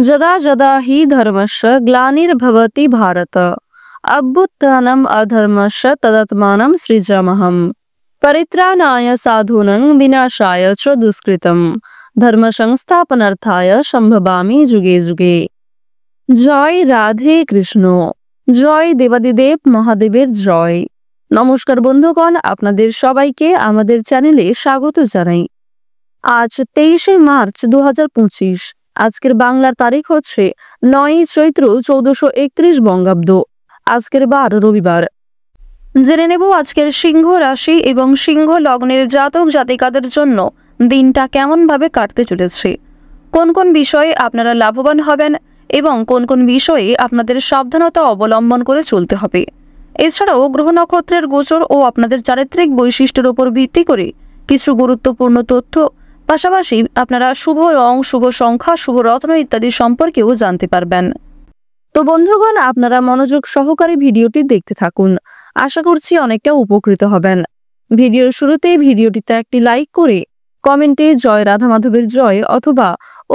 যদা যদা হি ধর্মস্য গ্লানির্ভবতি ভারত অভ্যুত্থানম অধর্মস্য তদাত্মানম সৃজামহম পরিত্রাণায় সাধূনাং বিনাশায় চ দুষ্কৃতম ধর্ম সংস্থাপনার্থায় সম্ভবামি যুগে যুগে। জয় রাধে কৃষ্ণ। জয় দেবাদিদেব মহাদেবের জয়। নমস্কার বন্ধুগণ, আপনাদের সবাইকে আমাদের চ্যানেলে স্বাগত জানাই। আজ 23শে মার্চ 2025। আজকের বাংলার তারিখ হচ্ছে 9ই চৈত্র 1431 বঙ্গাব্দ। আজকের বার রবিবার। জেনে নেব আজকের সিংহ রাশি এবং সিংহ লগ্নের জাতক জাতিকাদের জন্য দিনটা কেমন ভাবে কাটতে চলেছে, কোন কোন বিষয়ে আপনারা লাভবান হবেন এবং কোন কোন বিষয়ে আপনাদের সাবধানতা অবলম্বন করে চলতে হবে। এছাড়াও গ্রহ নক্ষত্রের গোচর ও আপনাদের চারিত্রিক বৈশিষ্ট্যের উপর ভিত্তি করে কিছু গুরুত্বপূর্ণ তথ্য, পাশাপাশি আপনারা শুভ রং, শুভ সংখ্যা, শুভ রত্ন ইত্যাদি সম্পর্কেও জানতে পারবেন। তো বন্ধুগণ, আপনারা মনোযোগ সহকারে ভিডিওটি দেখতে থাকুন। আশা করছি অনেকটা উপকৃত হবেন। ভিডিওর শুরুতেই ভিডিওটিতে একটি লাইক করে কমেন্টে জয় রাধা মাধবের জয় অথবা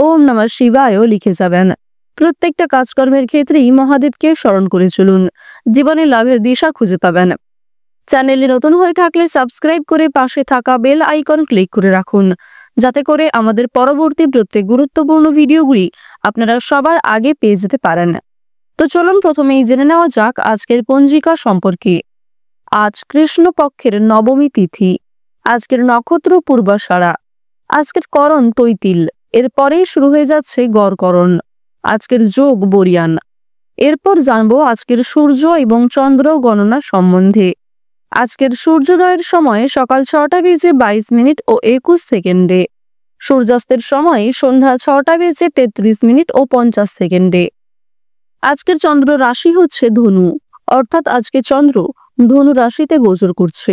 ওম নমঃ শিবায় লিখে যাবেন। প্রত্যেকটা কাজকর্মের ক্ষেত্রেই মহাদেবকে স্মরণ করে চলুন, জীবনে লাভের দিশা খুঁজে পাবেন। চ্যানেলে নতুন হয়ে থাকলে সাবস্ক্রাইব করে পাশে থাকা বেল আইকন ক্লিক করে রাখুন, যাতে করে আমাদের পরবর্তী প্রত্যেক গুরুত্বপূর্ণ ভিডিওগুলি আপনারা সবার আগে পেয়ে যেতে পারেন। তো চলুন প্রথমেই জেনে নেওয়া যাক আজকের পঞ্জিকা সম্পর্কে। আজ কৃষ্ণপক্ষের নবমী তিথি। আজকের নক্ষত্র পূর্বাষাঢ়া। আজকের করণ তৈতিল। এরপরেই শুরু হয়ে যাচ্ছে গড়করণ। আজকের যোগ বরিয়ান। এরপর জানবো আজকের সূর্য এবং চন্দ্র গণনা সম্বন্ধে। আজকের সূর্যোদয়ের সময় সকাল 6টা বেজে 22 মিনিট ও 21 সেকেন্ডে। সূর্যাস্তের সময় সন্ধ্যা 6টা বেজে 33 মিনিট ও 50 সেকেন্ডে। আজকের চন্দ্র রাশি হচ্ছে ধনু, অর্থাৎ আজকে চন্দ্র ধনু রাশিতে গোচর করছে।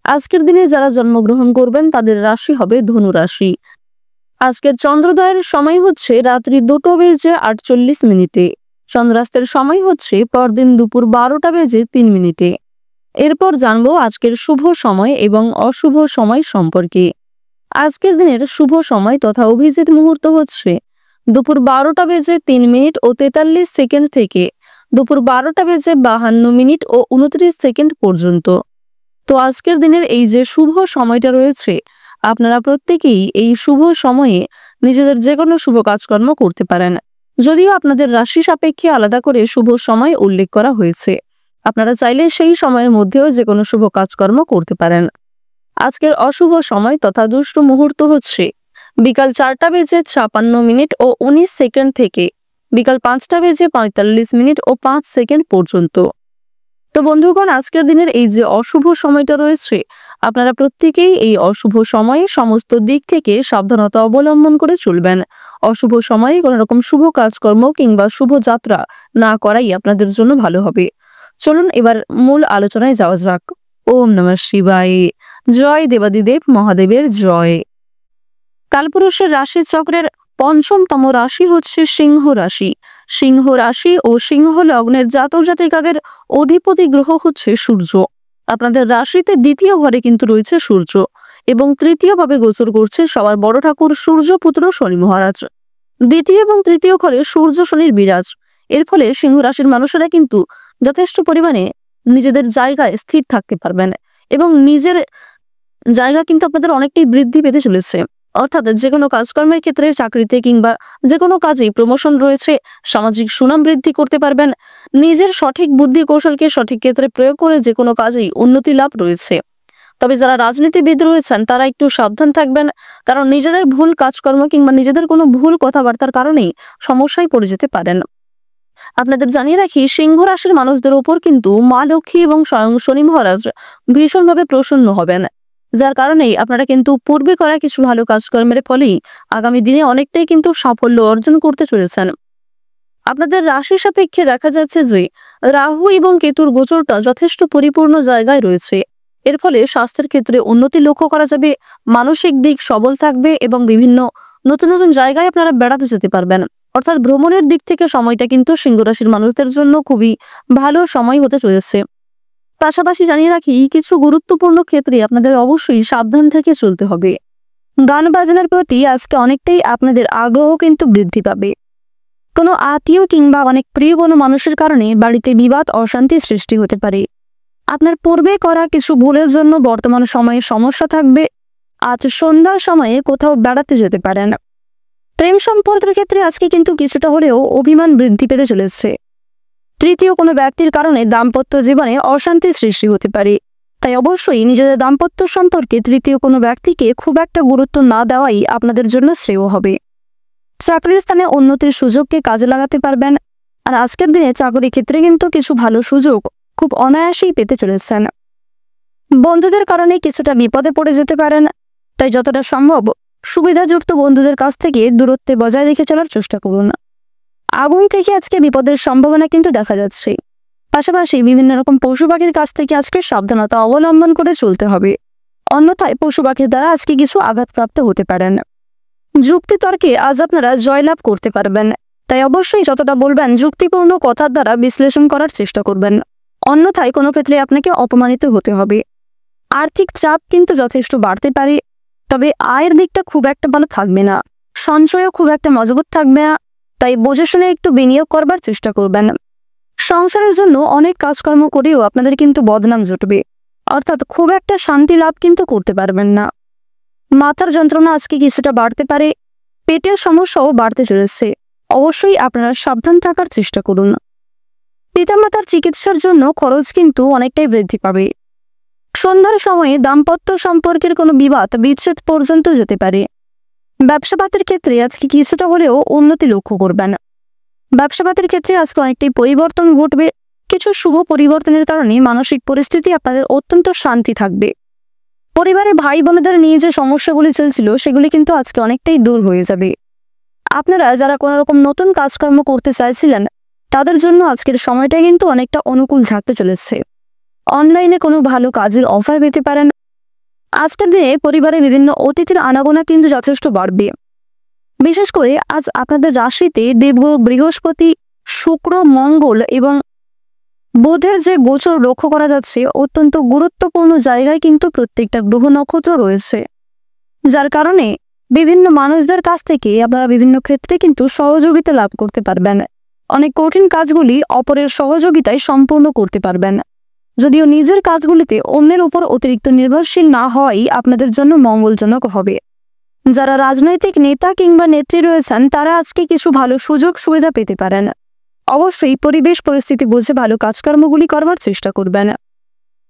আজকের দিনে যারা জন্মগ্রহণ করবেন তাদের রাশি হবে ধনু রাশি। আজকের চন্দ্রোদয়ের সময় হচ্ছে রাত্রি 2টা বেজে 48 মিনিটে। চন্দ্রাস্তের সময় হচ্ছে পরদিন দুপুর 12টা বেজে 3 মিনিটে। এরপর জানবো আজকের শুভ সময় এবং অশুভ সময় সম্পর্কে। আজকের দিনের শুভ সময় তথা অভিজিৎ মুহূর্ত হচ্ছে দুপুর 12টা বেজে 3 মিনিট ও 43 সেকেন্ড থেকে দুপুর 12টা বেজে 52 মিনিট ও 29 সেকেন্ড পর্যন্ত। তো আজকের দিনের এই যে শুভ সময়টা রয়েছে, আপনারা প্রত্যেকেই এই শুভ সময়ে নিজেদের যে কোনো শুভ কাজকর্ম করতে পারেন, যদিও আপনাদের রাশি সাপেক্ষে আলাদা করে শুভ সময় উল্লেখ করা হয়েছে। আপনারা চাইলে সেই সময়ের মধ্যেও যে কোনো শুভ কাজকর্ম করতে পারেন। আজকের অশুভ সময় তথা দুষ্ট মুহূর্ত হচ্ছে বিকাল 4টা বেজে 56 মিনিট ও 19 সেকেন্ড থেকে বিকাল 5টা বেজে 45 মিনিট ও 5 সেকেন্ড পর্যন্ত। তো বন্ধুগণ, আজকের দিনের এই যে অশুভ সময়টা রয়েছে, আপনারা প্রত্যেকেই এই অশুভ সময়ে সমস্ত দিক থেকে সাবধানতা অবলম্বন করে চলবেন। অশুভ সময়ে কোনো রকম শুভ কাজকর্ম কিংবা শুভ যাত্রা না করাই আপনাদের জন্য ভালো হবে। চলুন এবার মূল আলোচনায় যাওয়া যাক। ওম নমঃ শিবায়। জয় দেবাদিদেব মহাদেবের জয়। কালপুরুষের রাশি চক্রের 5মতম রাশি হচ্ছে সিংহ রাশি। সিংহ রাশি ও সিংহ লগ্নের জাতক জাতিকাদের অধিপতি গ্রহ হচ্ছে সূর্য। আপনাদের রাশিতে 2য় ঘরে কিন্তু রয়েছে সূর্য এবং 3য় ভাবে গোচর করছে সবার বড় ঠাকুর সূর্য পুত্র শনি মহারাজ। 2য় এবং 3য় ঘরে সূর্য শনির বিরাজ। এর ফলে সিংহ রাশির মানুষেরা কিন্তু যথেষ্ট পরিমাণে নিজেদের জায়গায় স্থির থাকতে পারবেন এবং নিজের জায়গা কিন্তু আপনাদের অনেকটাই বৃদ্ধি পেতে চলেছে। অর্থাৎ যে কোনো কাজকর্মের ক্ষেত্রে, চাকরিতে কিংবা যে কোনো কাজেই প্রমোশন রয়েছে, সামাজিক সুনাম বৃদ্ধি করতে পারবেন। নিজের সঠিক বুদ্ধি কৌশলকে সঠিক ক্ষেত্রে প্রয়োগ করে যে কোনো কাজেই উন্নতি লাভ রয়েছে। তবে যারা রাজনীতিবিদ রয়েছেন তারা একটু সাবধান থাকবেন, কারণ নিজেদের ভুল কাজকর্ম কিংবা নিজেদের কোনো ভুল কথাবার্তার কারণেই সমস্যায় পড়ে যেতে পারেন। আপনাদের জানিয়ে রাখি, সিংহ রাশির মানুষদের উপর কিন্তু মা লক্ষ্মী এবং স্বয়ং শনি মহারাজ ভীষণভাবে প্রসন্ন হবেন, যার কারণেই আপনারা কিন্তু পূর্বে করা কিছু ভালো কাজকর্মের ফলেই আগামী দিনে অনেকটাই কিন্তু সাফল্য অর্জন করতে চলেছেন। আপনাদের রাশি সাপেক্ষে দেখা যাচ্ছে যে রাহু এবং কেতুর গোচরটা যথেষ্ট পরিপূর্ণ জায়গায় রয়েছে। এর ফলে স্বাস্থ্যের ক্ষেত্রে উন্নতি লক্ষ্য করা যাবে, মানসিক দিক সবল থাকবে এবং বিভিন্ন নতুন নতুন জায়গায় আপনারা বেড়াতে যেতে পারবেন। অর্থাৎ ভ্রমণের দিক থেকে সময়টা কিন্তু সিংহ রাশির মানুষদের জন্য খুবই ভালো সময় হতে চলেছে। পাশাপাশি জানিয়ে রাখি, কিছু গুরুত্বপূর্ণ ক্ষেত্রে আপনাদের অবশ্যই সাবধান থেকে চলতে হবে। গান বাজনার প্রতি আজকে অনেকটাই আপনাদের আগ্রহ কিন্তু বৃদ্ধি পাবে। কোনো আত্মীয় কিংবা অনেক প্রিয় কোনো মানুষের কারণে বাড়িতে বিবাদ অশান্তি সৃষ্টি হতে পারে। আপনার পূর্বে করা কিছু ভুলের জন্য বর্তমান সময়ে সমস্যা থাকবে। আজ সন্ধ্যার সময়ে কোথাও বেড়াতে যেতে পারেন। প্রেম সম্পর্কের ক্ষেত্রে আজকে কিন্তু কিছুটা হলেও অভিমান বৃদ্ধি পেতে চলেছে। তৃতীয় কোনো ব্যক্তির কারণে দাম্পত্য জীবনে অশান্তি সৃষ্টি হতে পারে। তাই অবশ্যই নিজেদের দাম্পত্য সম্পর্কে তৃতীয় কোনো ব্যক্তিকে খুব একটা গুরুত্ব না দেওয়াই আপনাদের জন্য শ্রেয় হবে। চাকরির স্থানে উন্নতির সুযোগকে কাজে লাগাতে পারবেন। আর আজকের দিনে চাকরির ক্ষেত্রে কিন্তু কিছু ভালো সুযোগ খুব অনায়াসেই পেতে চলেছেন। বন্ধুদের কারণে কিছুটা বিপদে পড়ে যেতে পারেন। তাই যতটা সম্ভব সুবিধাযুক্ত বন্ধুদের কাছ থেকে দূরত্বে বজায় রেখে চলার চেষ্টা করুন। আগুন থেকে আজকে বিপদের সম্ভাবনা কিন্তু দেখা যাচ্ছে। পাশাপাশি বিভিন্ন রকম পশু পাখির কাছ থেকে আজকে সাবধানতা অবলম্বন করে চলতে হবে। অন্যথায় পশু পাখির দ্বারা আজকে কিছু আঘাতপ্রাপ্ত হতে পারেন। যুক্তিতর্কে আজ আপনারা জয়লাভ করতে পারবেন। তাই অবশ্যই যতটা বলবেন যুক্তিপূর্ণ কথার দ্বারা বিশ্লেষণ করার চেষ্টা করবেন। অন্যথায় কোনো ক্ষেত্রে আপনাকে অপমানিত হতে হবে। আর্থিক চাপ কিন্তু যথেষ্ট বাড়তে পারে। তবে আয়ের দিকটা খুব একটা ভালো থাকবে না। সঞ্চয়ও খুব একটা মজবুত থাকবে না। তাই বুঝে শুনে একটু বিনিয়োগ করবার চেষ্টা করবেন। সংসারের জন্য অনেক কাজকর্ম করেও আপনাদের কিন্তু বদনাম জুটবে। অর্থাৎ খুব একটা শান্তি লাভ কিন্তু করতে পারবেন না। মাথার যন্ত্রণা আজকে কিছুটা বাড়তে পারে। পেটের সমস্যাও বাড়তে চলেছে। অবশ্যই আপনারা সাবধান থাকার চেষ্টা করুন। পিতামাতার চিকিৎসার জন্য খরচ কিন্তু অনেকটাই বৃদ্ধি পাবে। সন্ধ্যার সময়ে দাম্পত্য সম্পর্কের কোনো বিবাদ বিচ্ছেদ পর্যন্ত যেতে পারে। ব্যবসাপাতের ক্ষেত্রে আজকে কিছুটা হলেও উন্নতি লক্ষ্য করবেন। ব্যবসাপাতের ক্ষেত্রে আজকে অনেকটাই পরিবর্তন ঘটবে। কিছু শুভ পরিবর্তনের কারণে মানসিক পরিস্থিতি আপনাদের অত্যন্ত শান্তি থাকবে। পরিবারে ভাই বোনেদের নিয়ে যে সমস্যাগুলি চলছিল সেগুলি কিন্তু আজকে অনেকটাই দূর হয়ে যাবে। আপনারা যারা কোনো রকম নতুন কাজকর্ম করতে চাইছিলেন তাদের জন্য আজকের সময়টা কিন্তু অনেকটা অনুকূল থাকতে চলেছে। অনলাইনে কোনো ভালো কাজের অফার পেতে পারেন। আজকের দিনে পরিবারে বিভিন্ন অতিথির আনাগোনা কিন্তু যথেষ্ট বাড়বে। বিশেষ করে আজ আপনাদের রাশিতে দেবগুরু বৃহস্পতি, শুক্র, মঙ্গল এবং বুধের যে গোচর লক্ষ্য করা যাচ্ছে অত্যন্ত গুরুত্বপূর্ণ জায়গায় কিন্তু প্রত্যেকটা গ্রহ নক্ষত্র রয়েছে। যার কারণে বিভিন্ন মানুষদের কাছ থেকে আপনারা বিভিন্ন ক্ষেত্রে কিন্তু সহযোগিতা লাভ করতে পারবেন। অনেক কঠিন কাজগুলি অপরের সহযোগিতায় সম্পূর্ণ করতে পারবেন। যদিও নিজের কাজগুলিতে অন্যের উপর অতিরিক্ত নির্ভরশীল না হওয়াই আপনাদের জন্য মঙ্গলজনক হবে। যারা রাজনৈতিক নেতা কিংবা নেত্রী রয়েছেন তারা আজকে কিছু ভালো সুযোগ সুবিধা পেতে পারেন। অবশ্যই পরিবেশ পরিস্থিতি বুঝে ভালো কাজকর্মগুলি করবার চেষ্টা করবেন।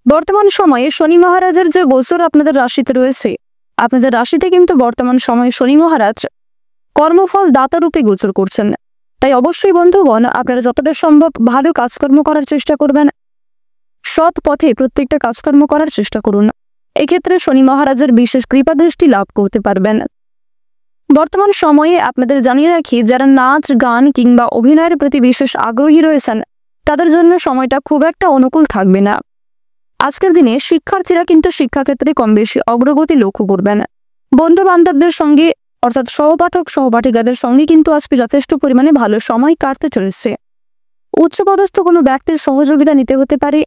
বর্তমান সময়ে শনি মহারাজের যে গোচর আপনাদের রাশিতে রয়েছে, আপনাদের রাশিতে কিন্তু বর্তমান সময়ে শনি মহারাজ কর্মফল দাতা রূপে গোচর করছেন। তাই অবশ্যই বন্ধুগণ আপনারা যতটা সম্ভব ভালো কাজকর্ম করার চেষ্টা করবেন। সৎ পথে প্রত্যেকটা কাজকর্ম করার চেষ্টা করুন। এক্ষেত্রে শনি মহারাজের বিশেষ কৃপা দৃষ্টি লাভ করতে পারবেন। বর্তমান সময়ে আপনাদের জানিয়ে রাখি, যারা নাচ, গান কিংবা অভিনয়ের প্রতি বিশেষ আগ্রহী রয়েছেন তাদের জন্য সময়টা খুব একটা অনুকূল থাকবে না। আজকের দিনে শিক্ষার্থীরা কিন্তু শিক্ষাক্ষেত্রে কম বেশি অগ্রগতি লক্ষ্য করবেন। বন্ধু বান্ধবদের সঙ্গে অর্থাৎ সহপাঠক সহপাঠিকাদের সঙ্গে কিন্তু আজকে যথেষ্ট পরিমাণে ভালো সময় কাটতে চলেছে। উচ্চপদস্থ কোনো ব্যক্তির সহযোগিতা নিতে হতে পারে।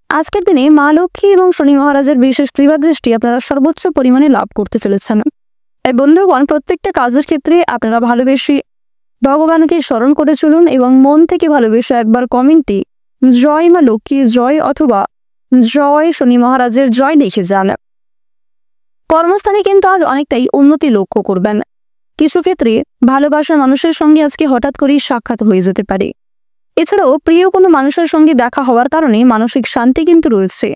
আজকের দিনে মা লক্ষ্মী এবং শনি মহারাজের বিশেষ কৃপা দৃষ্টি আপনারা সর্বোচ্চ পরিমাণে লাভ করতে চলেছেন। এই বন্ধুগণ প্রত্যেকটা কাজের ক্ষেত্রে আপনারা ভালোবেসে ভগবানকে স্মরণ করে চলুন এবং মন থেকে ভালোবেসে একবার কমেন্টে জয় মা লক্ষ্মী জয় অথবা জয় শনি মহারাজের জয় লিখে যান। কর্মস্থানে কিন্তু আজ অনেকটাই উন্নতি লক্ষ্য করবেন। কিছু ক্ষেত্রে ভালোবাসার মানুষের সঙ্গে আজকে হঠাৎ করেই সাক্ষাৎ হয়ে যেতে পারে। এছাড়াও প্রিয় কোনো মানুষের সঙ্গে দেখা হওয়ার কারণে মানসিক শান্তি কিন্তু রয়েছে।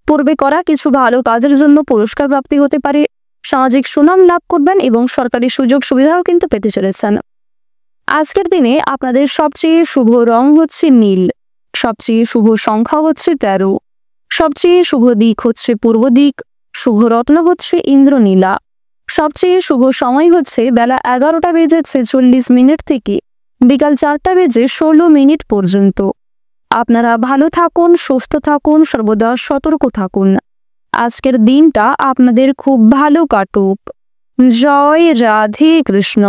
পূর্বে করা কিছু ভালো কাজের জন্য পুরস্কার প্রাপ্তি হতে পারে। সামাজিক সুনাম লাভ করবেন এবং সরকারি সুযোগ সুবিধাও কিন্তু পেতে চলেছেন। আজকের দিনে আপনাদের সবচেয়ে শুভ রং হচ্ছে নীল, সবচেয়ে শুভ সংখ্যা হচ্ছে 13, সবচেয়ে শুভ দিক হচ্ছে পূর্ব দিক, শুভ রত্ন হচ্ছে ইন্দ্রনীলা, সবচেয়ে শুভ সময় হচ্ছে বেলা 11:46 থেকে বিকাল 4:16 পর্যন্ত। আপনারা ভালো থাকুন, সুস্থ থাকুন, সর্বদা সতর্ক থাকুন। আজকের দিনটা আপনাদের খুব ভালো কাটুক। জয় রাধে কৃষ্ণ।